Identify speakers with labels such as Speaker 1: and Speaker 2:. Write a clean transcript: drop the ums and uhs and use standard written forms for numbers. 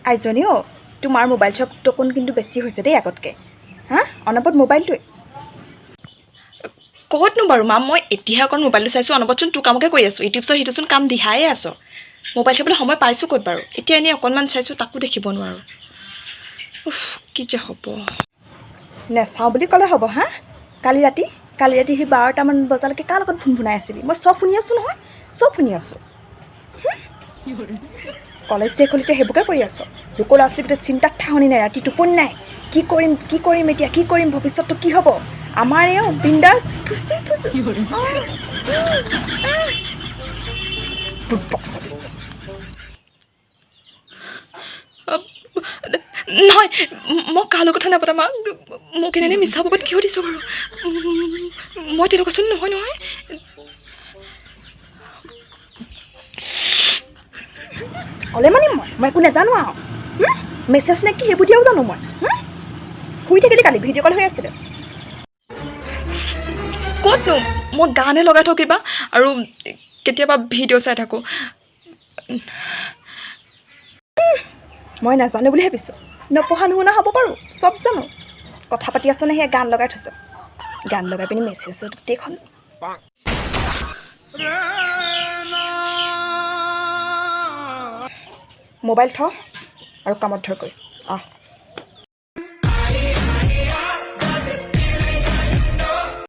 Speaker 1: আইজনী অ' তোমাৰ মোবাইল চোৱা টকন কিন্তু বেছি হৈছে দেই আগতকৈ হা অনবৰত মোবাইলটোৱে
Speaker 2: ক'তনো বাৰু মা মই এতিয়াহে অকণ মোবাইলটো চাইছোঁ অনবৰতচোন তোৰ কামকে কৰি আছোঁ ইউটিউব চোন সিটোচোন কাম দিহায়ে আছ মোবাইল চাবলৈ সময় পাইছোঁ ক'ত বাৰু এতিয়া এনেই অকণমান চাইছোঁ তাকো দেখিব নোৱাৰোঁ উফ কি যে হ'ব
Speaker 1: নেচাওঁ বুলি ক'লে হ'ব হা কালি ৰাতি সি 12টামান বজালৈকে কাৰ লগত ভুনভুনাই আছিলি মই চব শুনি আছোঁ নহয় চব শুনি আছোঁ কলেজ শেষ হ'ল এতিয়া সেইবোৰকে কৰি আছ লোকৰ ল'ৰা ছোৱালীকেইটা চিন্তাত ঠাহনি নাই ৰাতি টোপনি নাই কি কৰিম এতিয়া কি কৰিম ভৱিষ্যতটো কি হ'ব আমাৰ এওঁ বিন্দাছ ফুচি ফুচি
Speaker 2: নহয় মই কাৰ লগত কথা নাপাতা মা মোক এনেই মিছা বাবদ কিয় দিছ বাৰু মই তেনেকুৱাচোন নহয় নহয়
Speaker 1: ক'লে মানে মই একো নাজানো আৰু মেছেজ নে কি সেইবোৰ দিয়াও জানো মই শুই থাকিলি কালি ভিডিঅ' কল হৈ আছিলে
Speaker 2: ক'তনো মই গানে লগাই থওঁ কিবা আৰু কেতিয়াবা ভিডিঅ' চাই থাকোঁ
Speaker 1: মই নাজানো বুলি ভাবিছোঁ নপঢ়া নুশুনা হ'ব পাৰোঁ চব জানো কথা পাতি আছ নে সেয়া গান লগাই থৈছ গান লগাই পিনি মেছেজ গোটেইখন মোবাইল থ আৰু কামত ধৰ কৰি